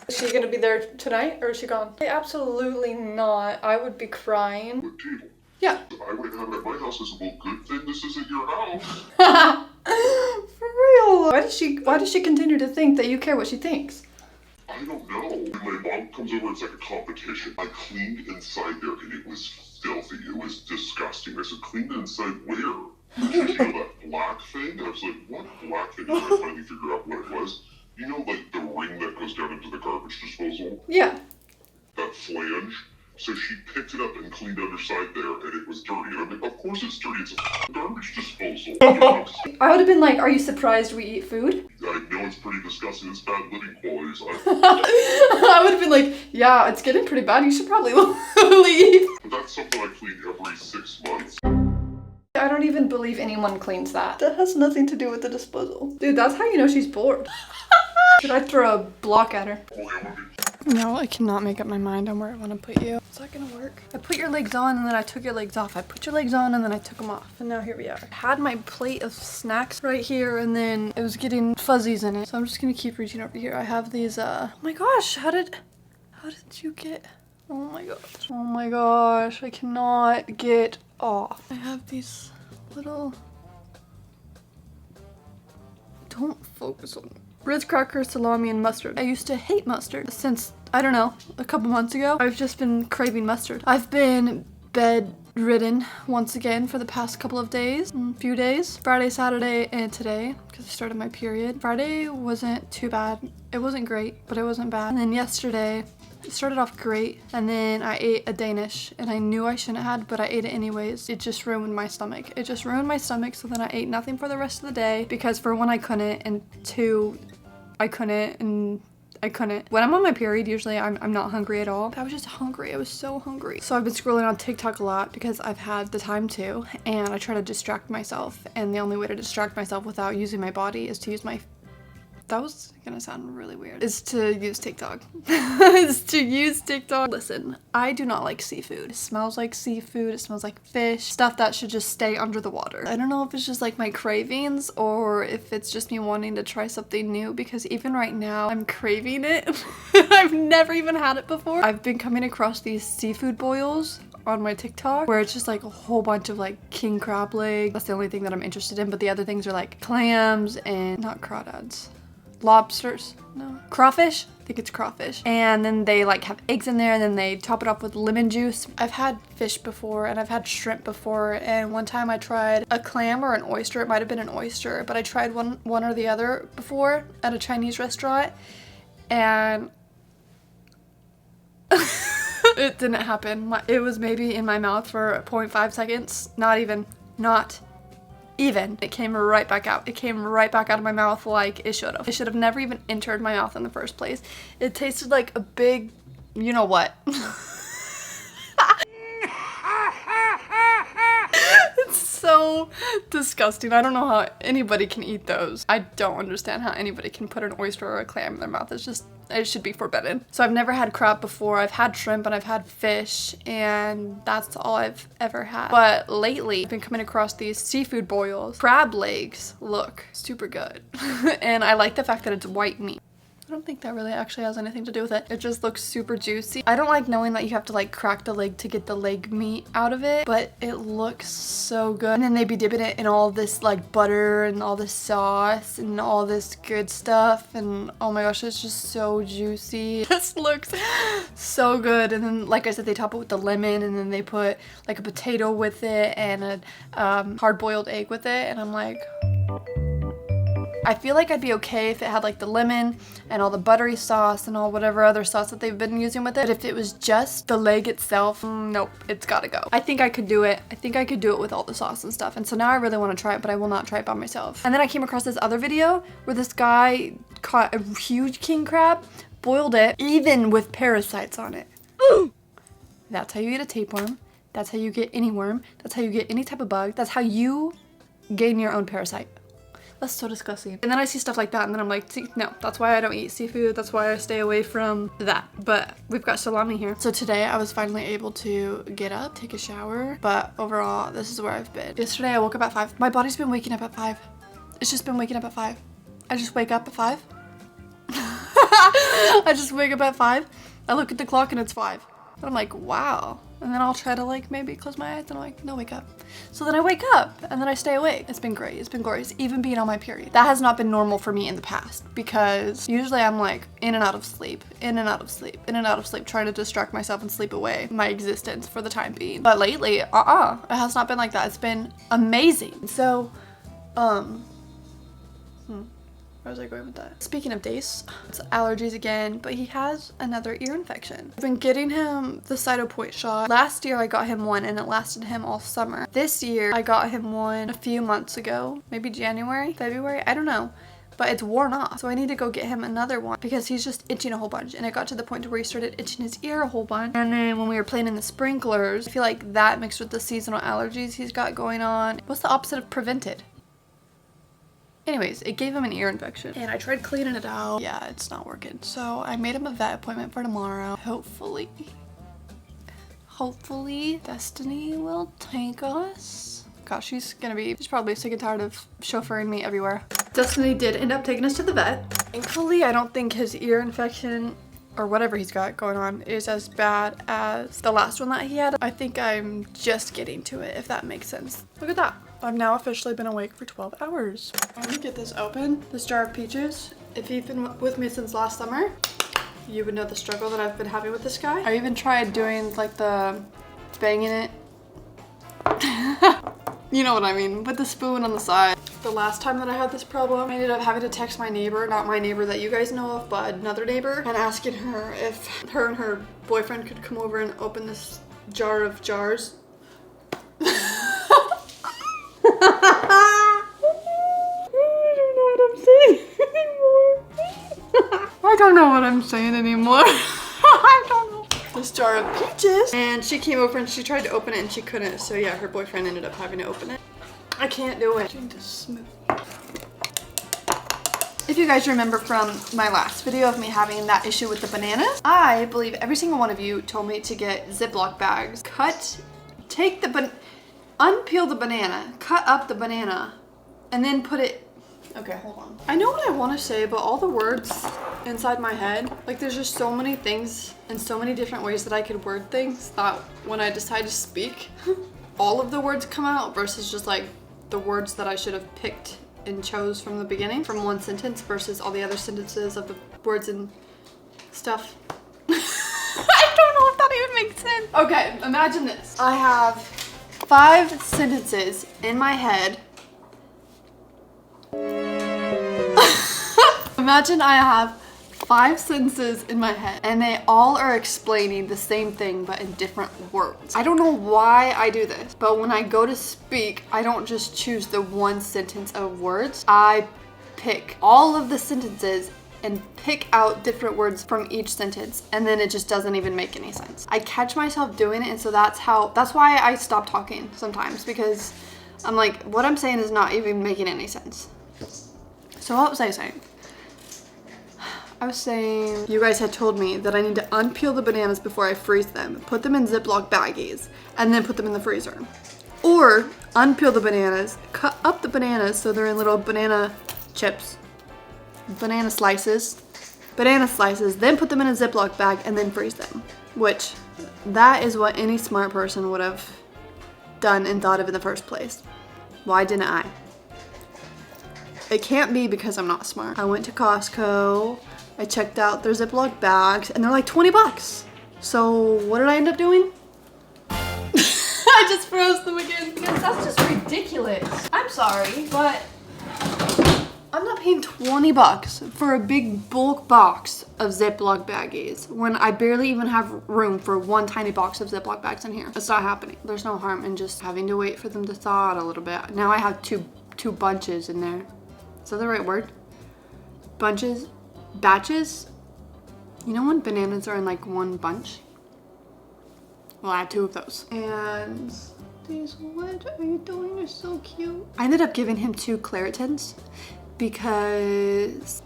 Is she gonna be there tonight or is she gone? Absolutely not. I would be crying. What table? Yeah. I wouldn't have it at my house. I said, well, good thing this isn't your house. For real. Why does she continue to think that you care what she thinks? I don't know. When my mom comes over, it's like a competition. I cleaned inside there and it was filthy. It was disgusting. I said, cleaned inside where? She said, you know that black thing? And I was like, what black thing? And I finally figured out what it was. You know, like the ring that goes down into the garbage disposal? Yeah. That flange? So she picked it up and cleaned underside there, and it was dirty. And I'm like, of course it's dirty. It's a garbage disposal. I would have been like, are you surprised we eat food? I know it's pretty disgusting. It's bad living qualities. I would have been like, yeah, it's getting pretty bad. You should probably leave. But that's something I clean every 6 months. I don't even believe anyone cleans that. That has nothing to do with the disposal. Dude, that's how you know she's bored. Should I throw a block at her? No, I cannot make up my mind on where I want to put you. Is that gonna work? I put your legs on and then I took your legs off. I put your legs on and then I took them off. And now here we are. I had my plate of snacks right here and then it was getting fuzzies in it. So I'm just gonna keep reaching over here. I have these, oh my gosh, how did you get, oh my gosh. Oh my gosh, I cannot get off. I have these little, don't focus on me. Ritz crackers, salami, and mustard. I used to hate mustard since, I don't know, a couple months ago. I've just been craving mustard. I've been bedridden once again for the past couple of days, few days. Friday, Saturday, and today, because I started my period. Friday wasn't too bad. It wasn't great, but it wasn't bad. And then yesterday, it started off great, and then I ate a Danish, and I knew I shouldn't have, but I ate it anyways. It just ruined my stomach. It just ruined my stomach, so then I ate nothing for the rest of the day, because for one, I couldn't, and two, I couldn't, and I couldn't. When I'm on my period, usually I'm not hungry at all. I was just hungry. I was so hungry. So I've been scrolling on TikTok a lot because I've had the time to, and I try to distract myself, and the only way to distract myself without using my body is to use my, that was gonna sound really weird, is to use TikTok. Is to use TikTok. Listen, I do not like seafood. It smells like seafood. It smells like fish. Stuff that should just stay under the water. I don't know if it's just like my cravings or if it's just me wanting to try something new, because even right now I'm craving it. I've never even had it before. I've been coming across these seafood boils on my TikTok where it's just like a whole bunch of like king crab legs. That's the only thing that I'm interested in, but the other things are like clams and not crawdads. Lobsters, no, crawfish, I think it's crawfish, and then they like have eggs in there and then they top it off with lemon juice. I've had fish before and I've had shrimp before, and one time I tried a clam or an oyster. It might have been an oyster, but I tried one or the other before at a Chinese restaurant, and it didn't happen. It was maybe in my mouth for 0.5 seconds, not even. It came right back out. It came right back out of my mouth like it should have. It should have never even entered my mouth in the first place. It tasted like a big, you know what. It's so disgusting. I don't know how anybody can eat those. I don't understand how anybody can put an oyster or a clam in their mouth. It's just, it should be forbidden. So I've never had crab before. I've had shrimp and I've had fish, and that's all I've ever had. But lately I've been coming across these seafood boils. Crab legs look super good. And I like the fact that it's white meat. I don't think that really actually has anything to do with it. It just looks super juicy. I don't like knowing that you have to like crack the leg to get the leg meat out of it, but it looks so good. And then they be dipping it in all this like butter and all this sauce and all this good stuff. And oh my gosh, it's just so juicy. This looks so good. And then like I said, they top it with the lemon, and then they put like a potato with it and a hard-boiled egg with it. And I'm like, I feel like I'd be okay if it had like the lemon and all the buttery sauce and all whatever other sauce that they've been using with it. But if it was just the leg itself, nope, it's gotta go. I think I could do it. I think I could do it with all the sauce and stuff. And so now I really want to try it, but I will not try it by myself. And then I came across this other video where this guy caught a huge king crab, boiled it, even with parasites on it. Ooh. That's how you get a tapeworm. That's how you get any worm. That's how you get any type of bug. That's how you gain your own parasite. That's so disgusting. And then I see stuff like that and then I'm like, see, no, that's why I don't eat seafood. That's why I stay away from that. But we've got salami here. So today I was finally able to get up, take a shower. But overall, this is where I've been. Yesterday I woke up at 5. My body's been waking up at 5. It's just been waking up at 5. I just wake up at 5. I just wake up at 5. I look at the clock and it's 5. And I'm like, wow. And then I'll try to like maybe close my eyes and I'm like, no, wake up. So then I wake up and then I stay awake. It's been great. It's been glorious. Even being on my period. That has not been normal for me in the past because usually I'm like in and out of sleep, in and out of sleep, in and out of sleep, trying to distract myself and sleep away my existence for the time being. But lately, it has not been like that. It's been amazing. So, where was I going with that? Speaking of Dace, it's allergies again, but he has another ear infection. I've been getting him the Cyto Point shot. Last year I got him one and it lasted him all summer. This year I got him one a few months ago, maybe January, February, I don't know. But it's worn off, so I need to go get him another one because he's just itching a whole bunch. And it got to the point where he started itching his ear a whole bunch. And then when we were playing in the sprinklers, I feel like that mixed with the seasonal allergies he's got going on. What's the opposite of prevented? Anyways, it gave him an ear infection and I tried cleaning it out. Yeah, it's not working. So I made him a vet appointment for tomorrow. Hopefully Destiny will take us. Gosh, she's probably sick and tired of chauffeuring me everywhere. Destiny did end up taking us to the vet. Thankfully, I don't think his ear infection or whatever he's got going on is as bad as the last one that he had. I think I'm just getting to it, if that makes sense. Look at that. I've now officially been awake for 12 hours. I'm gonna get this open, this jar of peaches. If you've been with me since last summer, you would know the struggle that I've been having with this guy. I even tried doing like the banging it. You know what I mean, with the spoon on the side. The last time that I had this problem, I ended up having to text my neighbor, not my neighbor that you guys know of, but another neighbor, and asking her if her and her boyfriend could come over and open this jar of jars. I don't know what I'm saying anymore. I don't know. This jar of peaches. And she came over and she tried to open it and she couldn't. So yeah, her boyfriend ended up having to open it. I can't do it. If you guys remember from my last video of me having that issue with the bananas, I believe every single one of you told me to get Ziploc bags. Unpeel the banana, cut up the banana, and then put it. Okay, hold on. I know what I want to say, but all the words inside my head, like there's just so many things and so many different ways that I could word things that when I decide to speak, all of the words come out versus just like the words that I should have picked and chose from the beginning from one sentence versus all the other sentences of the words and stuff. I don't know if that even makes sense. Okay, imagine this. I have 5 sentences in my head. Imagine I have 5 sentences in my head and they all are explaining the same thing but in different words. I don't know why I do this, but when I go to speak, I don't just choose the one sentence of words. I pick all of the sentences and pick out different words from each sentence, and then it just doesn't even make any sense. I catch myself doing it, and so that's why I stop talking sometimes, because I'm like, what I'm saying is not even making any sense. So what was I saying? I was saying you guys had told me that I need to unpeel the bananas before I freeze them, put them in Ziploc baggies, and then put them in the freezer. Or unpeel the bananas, cut up the bananas so they're in little banana chips, banana slices, then put them in a Ziploc bag and then freeze them. Which, that is what any smart person would have done and thought of in the first place. Why didn't I? It can't be because I'm not smart. I went to Costco, I checked out their Ziploc bags, and they're like 20 bucks. So what did I end up doing? I just froze them again because that's just ridiculous. I'm sorry, but I'm not paying 20 bucks for a big bulk box of Ziploc baggies when I barely even have room for one tiny box of Ziploc bags in here. It's not happening. There's no harm in just having to wait for them to thaw out a little bit. Now I have two bunches in there. Is that the right word? Bunches? Batches? You know when bananas are in like one bunch? Well, I have 2 of those. And these, what are you doing? You're so cute. I ended up giving him 2 Claritins because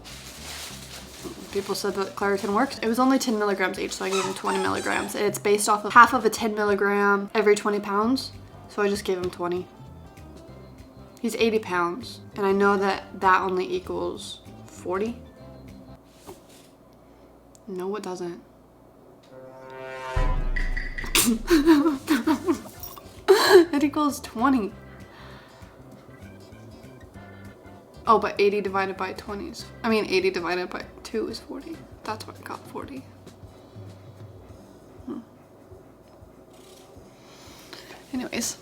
people said that Claritin works. It was only 10 milligrams each, so I gave him 20 milligrams. It's based off of half of a 10 milligram every 20 pounds. So I just gave him 20. He's 80 pounds, and I know that that only equals 40. No, it doesn't. It equals 20. Oh, but 80 divided by 20 is, 80 divided by 2 is 40. That's why I got 40. Anyways.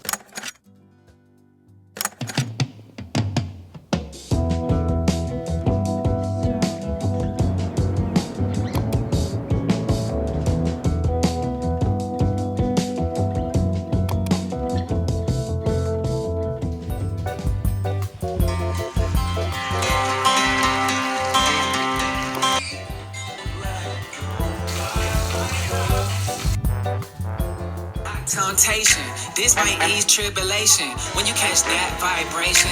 Temptation, this might ease tribulation when you catch that vibration.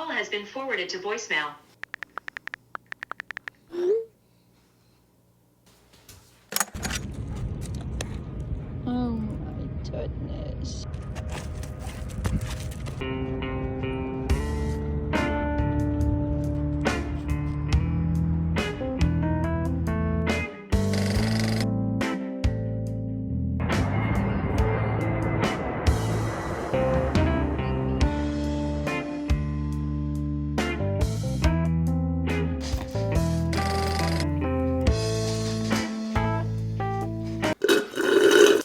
Has been forwarded to voicemail. Oh my goodness.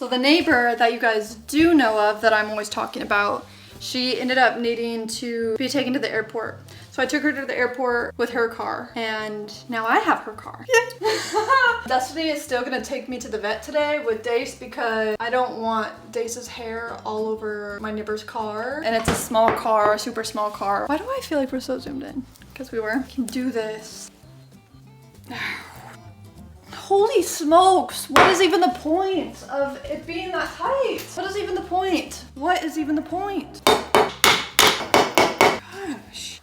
The neighbor that you guys do know of that I'm always talking about, she ended up needing to be taken to the airport. So I took her to the airport with her car, and now I have her car. Destiny is still gonna take me to the vet today with Dace because I don't want Dace's hair all over my neighbor's car. And it's a small car, a super small car. Why do I feel like we're so zoomed in? Because we were. I can do this. Holy smokes, what is even the point of it being that tight? What is even the point? What is even the point? Gosh.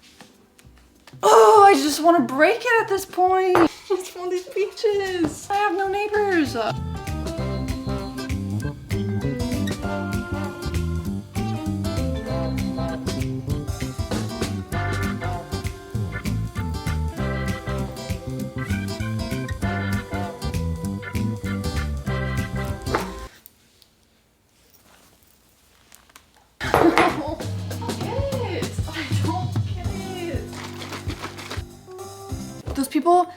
Oh, I just want to break it at this point. It's one of these beaches. I have no neighbors. Those people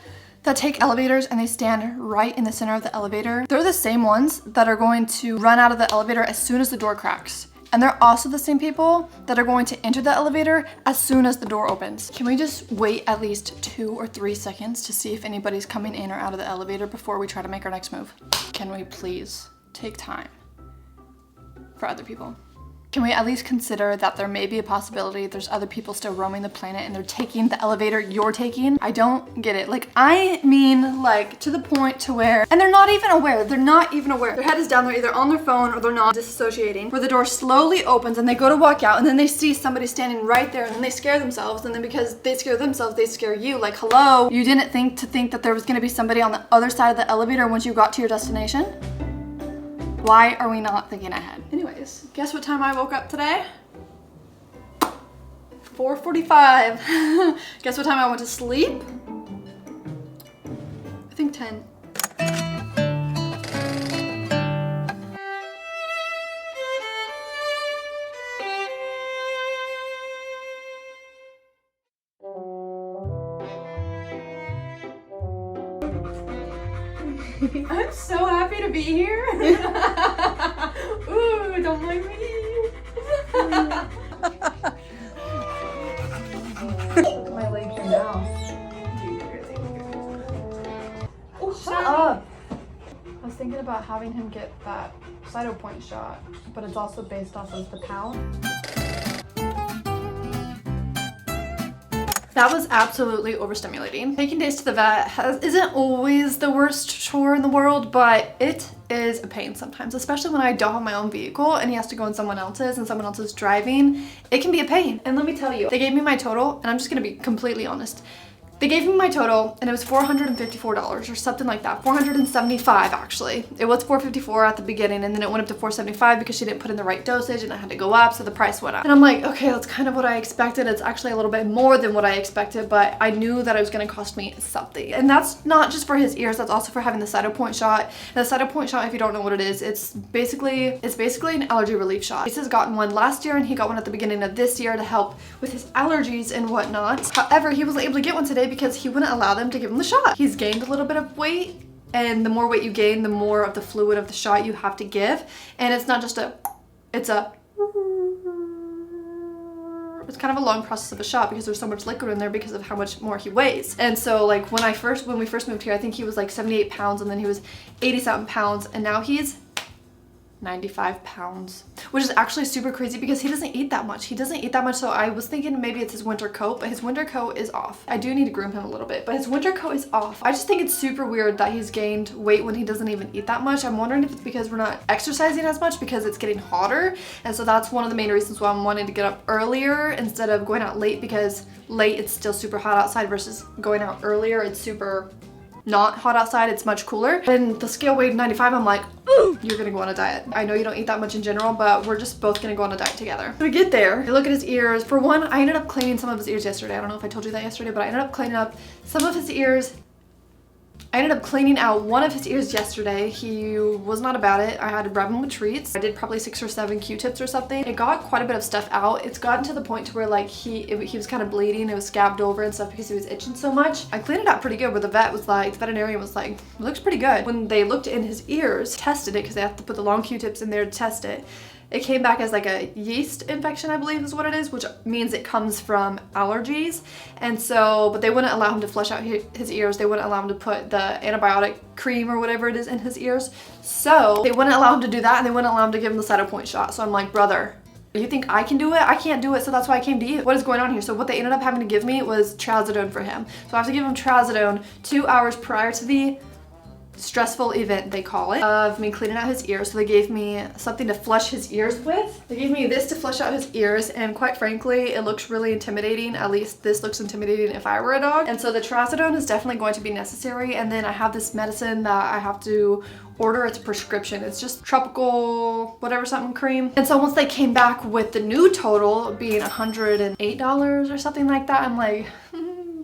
that take elevators and they stand right in the center of the elevator, they're the same ones that are going to run out of the elevator as soon as the door cracks. And they're also the same people that are going to enter the elevator as soon as the door opens. Can we just wait at least 2 or 3 seconds to see if anybody's coming in or out of the elevator before we try to make our next move? Can we please take time for other people? Can we at least consider that there may be a possibility there's other people still roaming the planet and they're taking the elevator you're taking? I don't get it. Like, I mean, like, to the point to where, and they're not even aware. They're not even aware. Their head is down. They're either on their phone or they're not disassociating. Where the door slowly opens and they go to walk out and then they see somebody standing right there and then they scare themselves. And then because they scare themselves, they scare you. Like, hello, you didn't think that there was gonna be somebody on the other side of the elevator once you got to your destination? Why are we not thinking ahead? Anyways, guess what time I woke up today? 4:45. Guess what time I went to sleep? I think 10. I'm so happy to be here. Ooh, don't mind me. Look at my legs are now. Oh, shut up. I was thinking about having him get that cyto point shot, but it's also based off of the pound. That was absolutely overstimulating. Taking days to the vet isn't always the worst chore in the world, but it is a pain sometimes, especially when I don't have my own vehicle and he has to go in someone else's and someone else is driving. It can be a pain. And let me tell you, they gave me my total, and I'm just gonna be completely honest. They gave me my total and it was $454 or something like that. $475 actually. It was $454 at the beginning and then it went up to $475 because she didn't put in the right dosage and it had to go up, so the price went up. And I'm like, okay, that's kind of what I expected. It's actually a little bit more than what I expected, but I knew that it was gonna cost me something. And that's not just for his ears, that's also for having the Cytopoint shot. And the Cytopoint shot, if you don't know what it is, it's basically an allergy relief shot. He's gotten one last year and he got one at the beginning of this year to help with his allergies and whatnot. However, he wasn't able to get one today because he wouldn't allow them to give him the shot. He's gained a little bit of weight, and the more weight you gain, the more of the fluid of the shot you have to give. And it's not just it's kind of a long process of a shot because there's so much liquid in there because of how much more he weighs. And so like when we first moved here, I think he was like 78 pounds and then he was 80-something pounds and now he's 95 pounds, which is actually super crazy because he doesn't eat that much. So I was thinking maybe it's his winter coat, but his winter coat is off. I do need to groom him a little bit, but his winter coat is off. I just think it's super weird that he's gained weight when he doesn't even eat that much. I'm wondering if it's because we're not exercising as much because it's getting hotter. And so that's one of the main reasons why I'm wanting to get up earlier instead of going out late, because late it's still super hot outside versus going out earlier, it's super not hot outside, it's much cooler. And the scale weighed 95, I'm like, ooh, you're gonna go on a diet. I know you don't eat that much in general, but we're just both gonna go on a diet together. So we get there, I look at his ears. For one, I ended up cleaning some of his ears yesterday. I don't know if I told you that yesterday, but I ended up cleaning up some of his ears. I ended up cleaning out one of his ears yesterday. He was not about it. I had to rub him with treats. I did probably 6 or 7 Q-tips or something. It got quite a bit of stuff out. It's gotten to the point to where like he was kind of bleeding. It was scabbed over and stuff because he was itching so much. I cleaned it out pretty good, but the veterinarian was like, it looks pretty good. When they looked in his ears, tested it because they have to put the long Q-tips in there to test it. It came back as like a yeast infection, I believe is what it is, which means it comes from allergies. And so, but they wouldn't allow him to flush out his ears. They wouldn't allow him to put the antibiotic cream or whatever it is in his ears. So they wouldn't allow him to do that, and they wouldn't allow him to give him the Cytopoint shot. So I'm like, brother, you think I can do it? I can't do it, so that's why I came to you. What is going on here? So what they ended up having to give me was trazodone for him. So I have to give him trazodone 2 hours prior to the stressful event, they call it, of me cleaning out his ears. So they gave me something to flush his ears with. They gave me this to flush out his ears, and quite frankly, it looks really intimidating. At least this looks intimidating if I were a dog. And so the trazodone is definitely going to be necessary. And then I have this medicine that I have to order. It's a prescription. It's just tropical whatever something cream. And so once they came back with the new total being $108 or something like that, I'm like,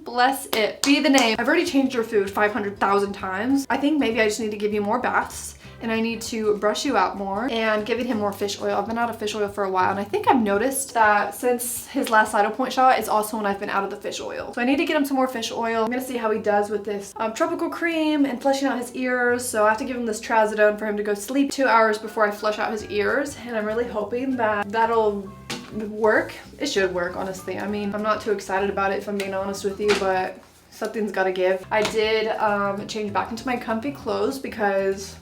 bless it be the name. I've already changed your food 500,000 times. I think maybe I just need to give you more baths, and I need to brush you out more and giving him more fish oil. I've been out of fish oil for a while, and I think I've noticed that since his last Cytopoint shot is also when I've been out of the fish oil. So I need to get him some more fish oil. I'm gonna see how he does with this tropical cream and flushing out his ears. So I have to give him this trazodone for him to go sleep 2 hours before I flush out his ears, and I'm really hoping that that'll work. It should work, honestly. I mean, I'm not too excited about it if I'm being honest with you, but something's gotta give. I did change back into my comfy clothes because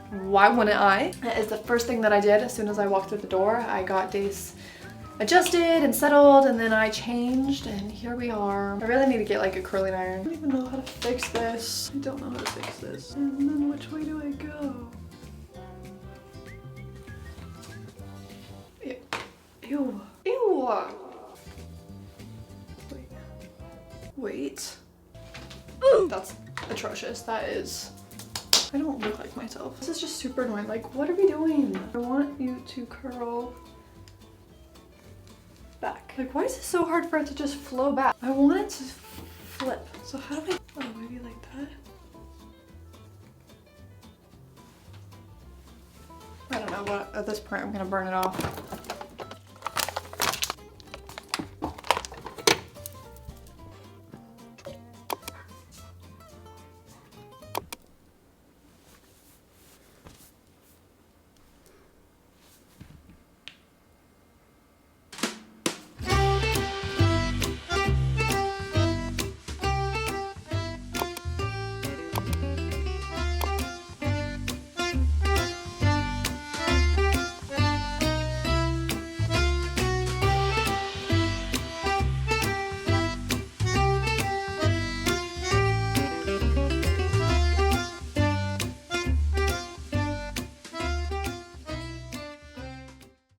why wouldn't I? That is the first thing that I did as soon as I walked through the door. I got Dace adjusted and settled, and then I changed, and here we are. I really need to get like a curling iron. I don't even know how to fix this. I don't know how to fix this. And then which way do I go? Ew. Ew. Wait. That's atrocious. That is... I don't look like myself. This is just super annoying. Like, what are we doing? I want you to curl back. Like, why is it so hard for it to just flow back? I want it to flip. So how do I... Oh, maybe like that? I don't know what, at this point I'm gonna burn it off.